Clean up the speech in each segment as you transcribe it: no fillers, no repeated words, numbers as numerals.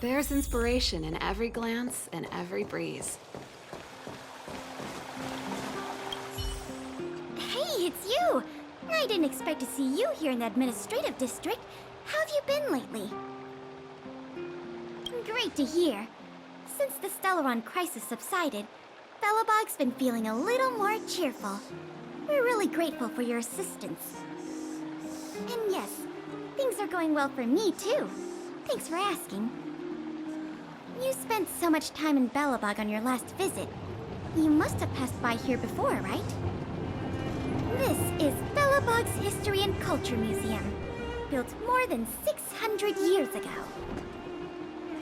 There's inspiration in every glance and every breeze. Hey, it's you! I didn't expect to see you here in the administrative district. How have you been lately? Great to hear. Since the Stellaron crisis subsided, Belobog's been feeling a little more cheerful. We're really grateful for your assistance. And yes, things are going well for me too. Thanks for asking. You spent so much time in Belobog on your last visit. You must have passed by here before, right? This is Belobog's History and Culture Museum, built more than 600 years ago.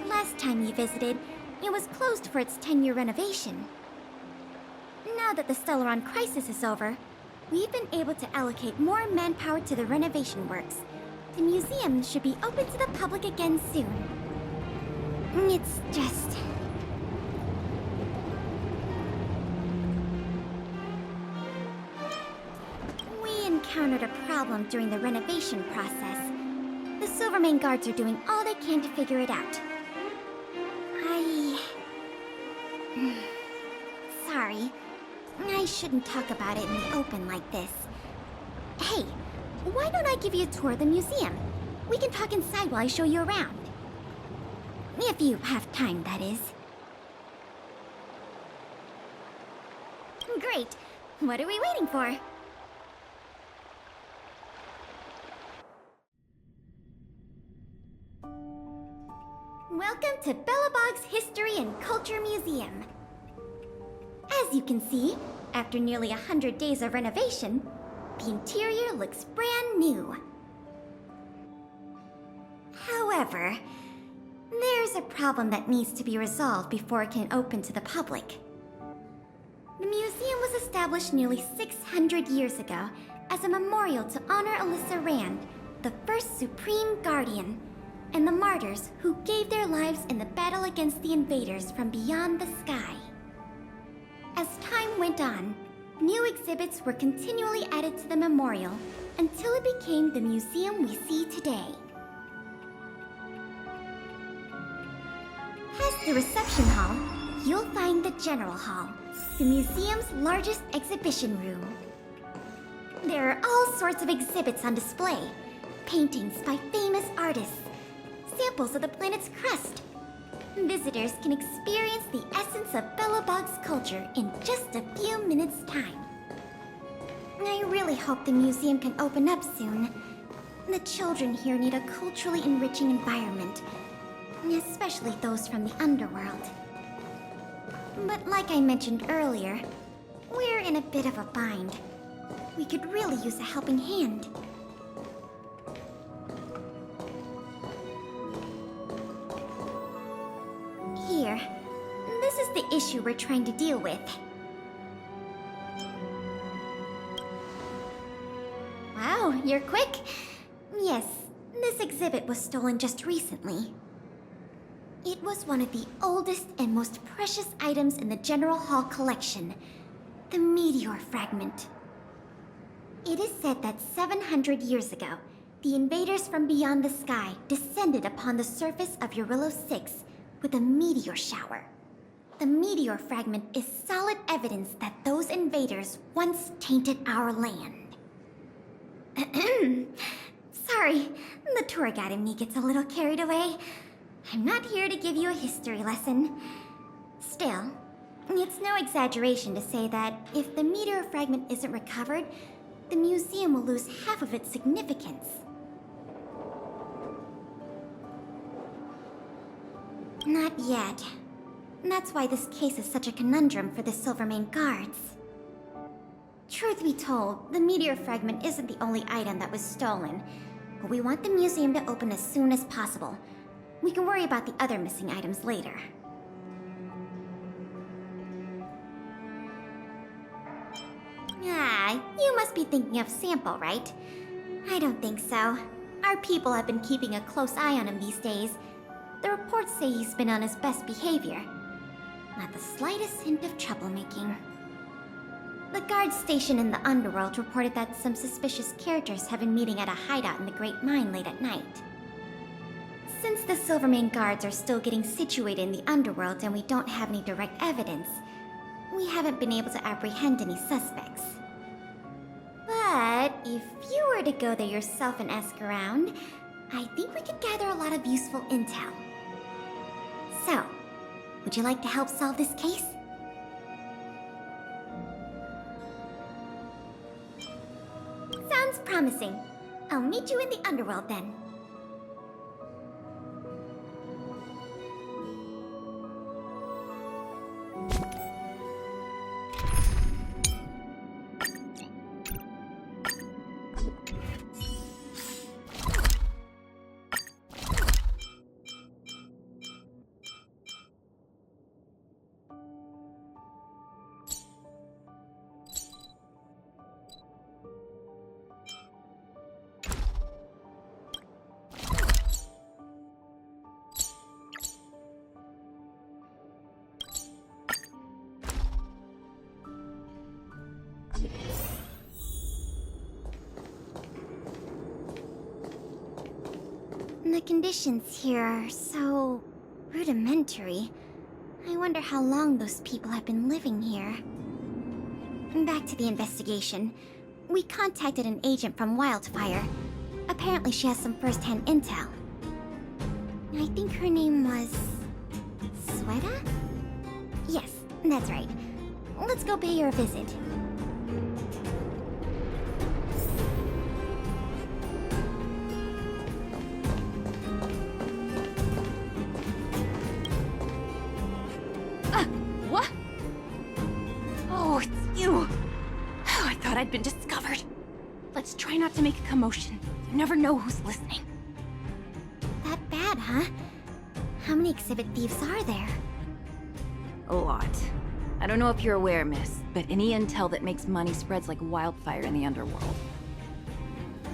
Last time you visited, it was closed for its 10-year renovation. Now that the Stellaron crisis is over, we've been able to allocate more manpower to the renovation works. The museum should be open to the public again soon. It's just... we encountered a problem during the renovation process. The Silvermane guards are doing all they can to figure it out. Sorry. I shouldn't talk about it in the open like this. Hey, why don't I give you a tour of the museum? We can talk inside while I show you around. If you have time, that is. Great. What are we waiting for? Welcome to Belobog's History and Culture Museum. As you can see, after nearly 100 days of renovation, the interior looks brand new. However, there's a problem that needs to be resolved before it can open to the public. The museum was established nearly 600 years ago as a memorial to honor Alyssa Rand, the first Supreme Guardian, and the martyrs who gave their lives in the battle against the invaders from beyond the sky. As time went on, new exhibits were continually added to the memorial until it became the museum we see today. Past the reception hall, you'll find the General Hall, the museum's largest exhibition room. There are all sorts of exhibits on display, paintings by famous artists, samples of the planet's crust. Visitors can experience the essence of Belobog's culture in just a few minutes' time. I really hope the museum can open up soon. The children here need a culturally enriching environment, especially those from the underworld. But like I mentioned earlier, we're in a bit of a bind. We could really use a helping hand. Here, this is the issue we're trying to deal with. Wow, you're quick. Yes, this exhibit was stolen just recently. It was one of the oldest and most precious items in the General Hall collection, the meteor fragment. It is said that 700 years ago, the invaders from beyond the sky descended upon the surface of Eurillo 6 with a meteor shower. The meteor fragment is solid evidence that those invaders once tainted our land. Sorry, the tour guide in me gets a little carried away. I'm not here to give you a history lesson. Still, it's no exaggeration to say that if the meteor fragment isn't recovered, the museum will lose half of its significance. Not yet. That's why this case is such a conundrum for the Silvermane guards. Truth be told, the meteor fragment isn't the only item that was stolen, but we want the museum to open as soon as possible. We can worry about the other missing items later. Ah, you must be thinking of Sample, right? I don't think so. Our people have been keeping a close eye on him these days. The reports say he's been on his best behavior. Not the slightest hint of troublemaking. The guard station in the underworld reported that some suspicious characters have been meeting at a hideout in the Great Mine late at night. Since the Silvermane guards are still getting situated in the underworld and we don't have any direct evidence, we haven't been able to apprehend any suspects. But if you were to go there yourself and ask around, I think we could gather a lot of useful intel. So, would you like to help solve this case? Sounds promising. I'll meet you in the underworld then. The conditions here are so rudimentary. I wonder how long those people have been living here. Back to the investigation. We contacted an agent from Wildfire. Apparently she has some first-hand intel. I think her name was... Sweta? Yes, that's right. Let's go pay her a visit. What? Oh, it's you. I thought I'd been discovered. Let's try not to make a commotion. You never know who's listening. That bad, huh? How many exhibit thieves are there? A lot. I don't know if you're aware, miss, but any intel that makes money spreads like wildfire in the underworld.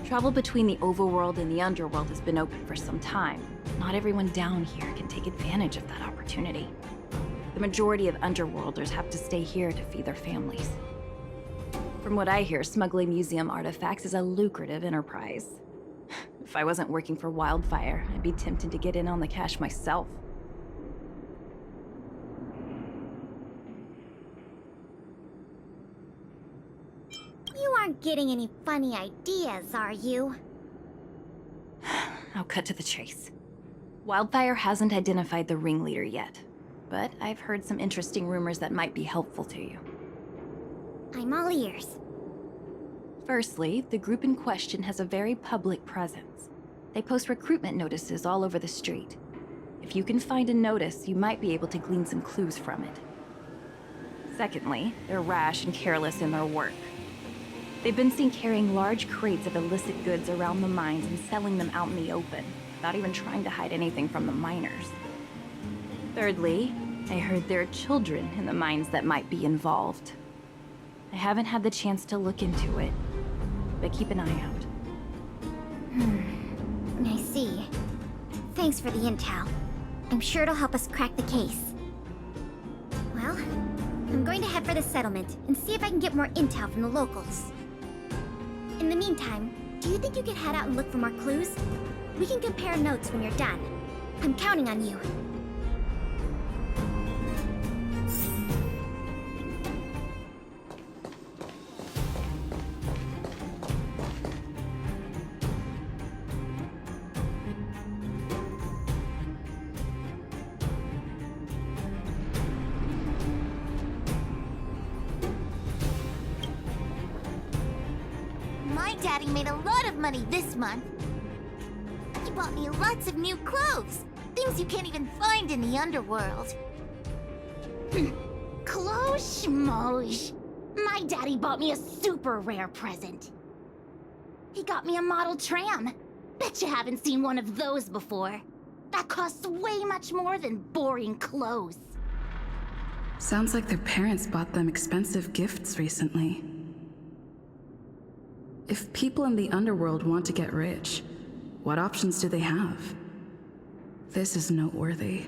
Travel between the overworld and the underworld has been open for some time. Not everyone down here can take advantage of that opportunity. The majority of underworlders have to stay here to feed their families. From what I hear, smuggling museum artifacts is a lucrative enterprise. If I wasn't working for Wildfire, I'd be tempted to get in on the cash myself. You aren't getting any funny ideas, are you? I'll cut to the chase. Wildfire hasn't identified the ringleader yet, but I've heard some interesting rumors that might be helpful to you. I'm all ears. Firstly, the group in question has a very public presence. They post recruitment notices all over the street. If you can find a notice, you might be able to glean some clues from it. Secondly, they're rash and careless in their work. They've been seen carrying large crates of illicit goods around the mines and selling them out in the open, without even trying to hide anything from the miners. Thirdly, I heard there are children in the mines that might be involved. I haven't had the chance to look into it, but keep an eye out. I see. Thanks for the intel. I'm sure it'll help us crack the case. Well, I'm going to head for the settlement and see if I can get more intel from the locals. In the meantime, do you think you could head out and look for more clues? We can compare notes when you're done. I'm counting on you. My daddy made a lot of money this month. He bought me lots of new clothes. Things you can't even find in the underworld. Clothes schmoes. My daddy bought me a super rare present. He got me a model tram. Bet you haven't seen one of those before. That costs way much more than boring clothes. Sounds like their parents bought them expensive gifts recently. If people in the underworld want to get rich, what options do they have? This is noteworthy.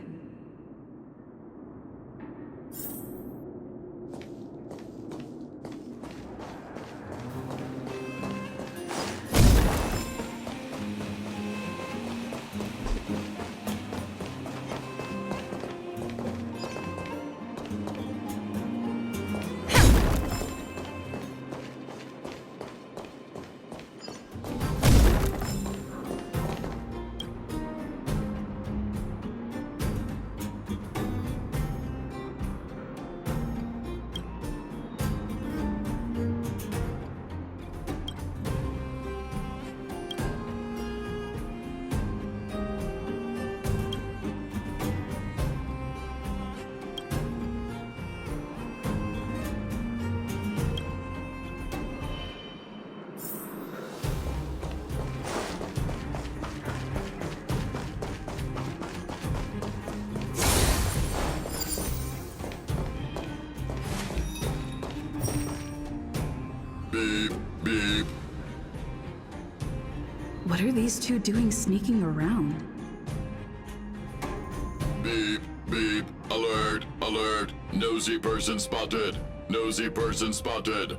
What are these two doing sneaking around? Beep, beep, alert, alert. Nosy person spotted. Nosy person spotted.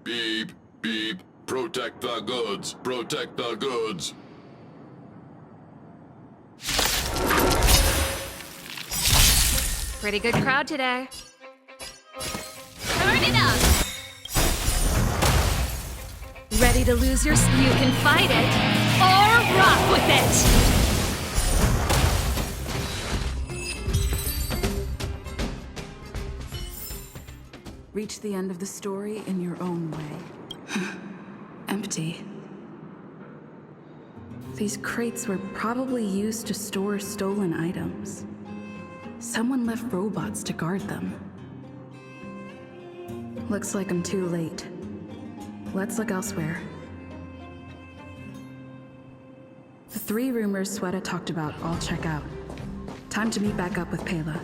Beep, beep, protect the goods, protect the goods. Pretty good crowd today. Turn it up! Ready to lose your... You can fight it, or rock with it! Reach the end of the story in your own way. Empty. These crates were probably used to store stolen items. Someone left robots to guard them. Looks like I'm too late. Let's look elsewhere. The 3 rumors Sweta talked about all check out. Time to meet back up with Pela.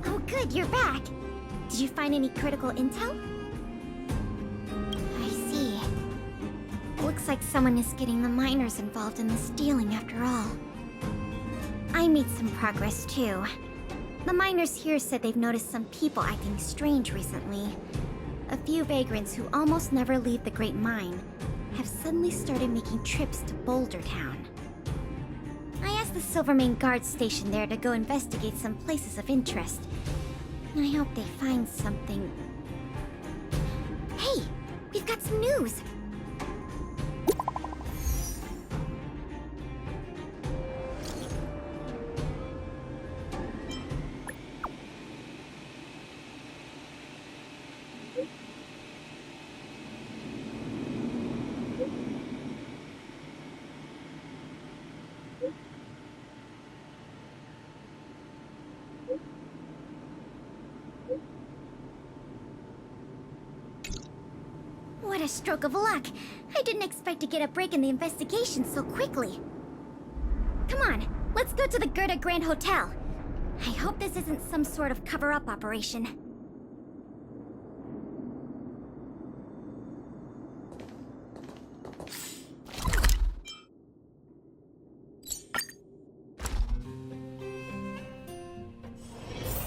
Oh good, you're back. Did you find any critical intel? I see. Looks like someone is getting the miners involved in the stealing after all. I made some progress too. The miners here said they've noticed some people acting strange recently. A few vagrants who almost never leave the Great Mine have suddenly started making trips to Boulder Town. I asked the Silvermane guard station there to go investigate some places of interest. I hope they find something. Hey, we've got some news! What a stroke of luck! I didn't expect to get a break in the investigation so quickly. Come on, let's go to the Gerda Grand Hotel. I hope this isn't some sort of cover-up operation.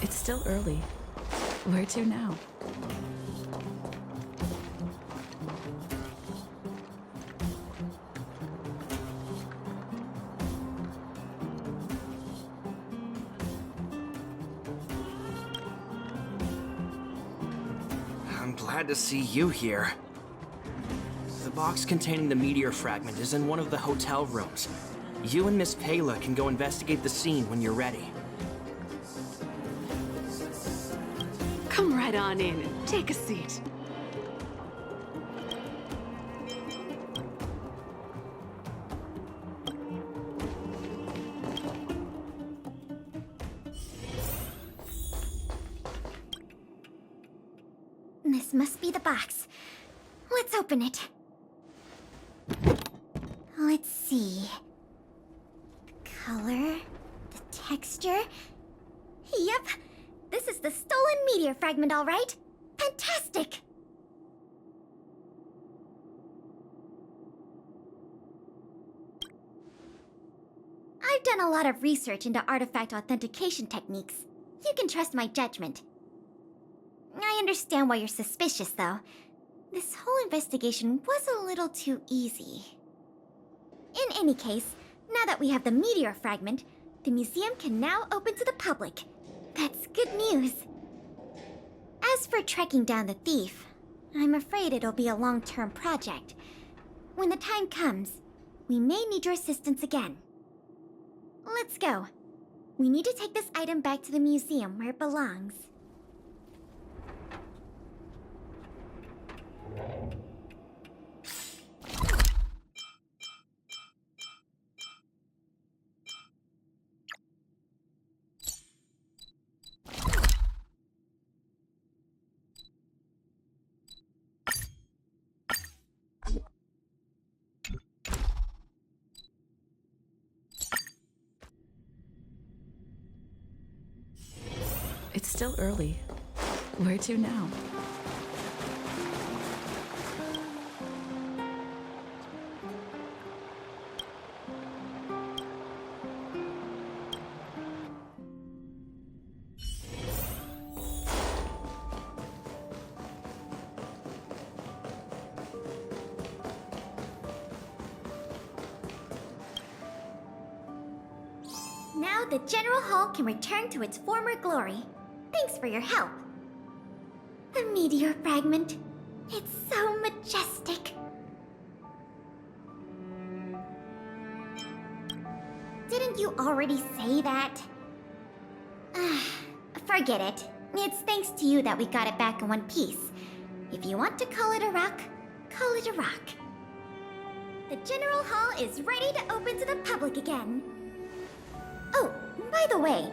It's still early. Where to now? I'm glad to see you here. The box containing the meteor fragment is in one of the hotel rooms. You and Miss Pela can go investigate the scene when you're ready. Come right on in and take a seat. This must be the box. Let's open it. Let's see. The color, the texture. Yep, this is the stolen meteor fragment, all right. Fantastic! I've done a lot of research into artifact authentication techniques. You can trust my judgment. I understand why you're suspicious, though. This whole investigation was a little too easy. In any case, now that we have the meteor fragment, the museum can now open to the public. That's good news. As for tracking down the thief, I'm afraid it'll be a long-term project. When the time comes, we may need your assistance again. Let's go. We need to take this item back to the museum where it belongs. It's still early. Where to now? Now the General Hall can return to its former glory. Thanks for your help. The meteor fragment. It's so majestic. Didn't you already say that? Forget it. It's thanks to you that we got it back in one piece. If you want to call it a rock, call it a rock. The General Hall is ready to open to the public again. Oh, by the way,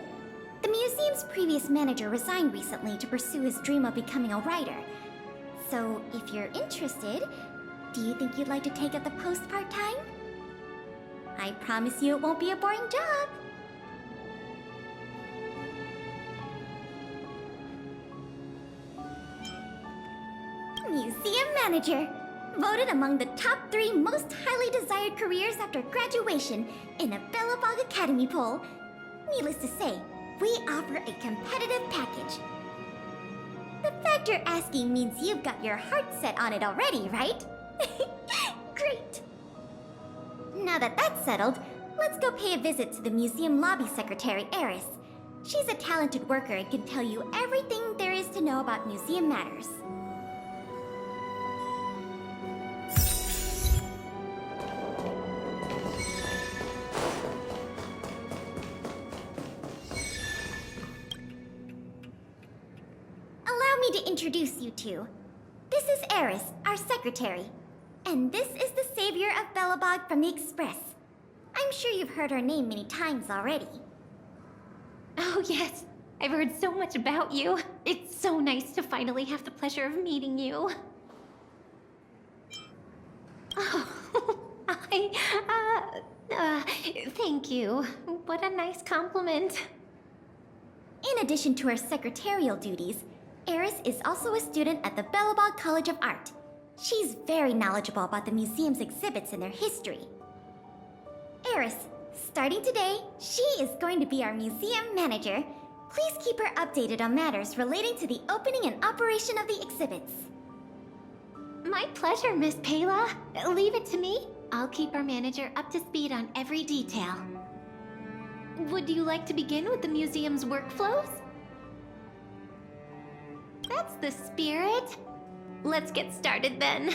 the museum's previous manager resigned recently to pursue his dream of becoming a writer. So, if you're interested, do you think you'd like to take up the post part-time? I promise you it won't be a boring job. Museum manager. Voted among the top 3 most highly desired careers after graduation in a Belobog Academy poll. Needless to say, we offer a competitive package. The fact you're asking means you've got your heart set on it already, right? Great! Now that that's settled, let's go pay a visit to the museum lobby secretary, Eris. She's a talented worker and can tell you everything there is to know about museum matters. Allow me to introduce you two. This is Eris, our secretary. And this is the savior of Belobog from the Express. I'm sure you've heard her name many times already. Oh, yes. I've heard so much about you. It's so nice to finally have the pleasure of meeting you. Oh, thank you. What a nice compliment. In addition to her secretarial duties, Eris is also a student at the Belobog College of Art. She's very knowledgeable about the museum's exhibits and their history. Eris, starting today, she is going to be our museum manager. Please keep her updated on matters relating to the opening and operation of the exhibits. My pleasure, Miss Payla. Leave it to me. I'll keep our manager up to speed on every detail. Would you like to begin with the museum's workflows? That's the spirit. Let's get started then.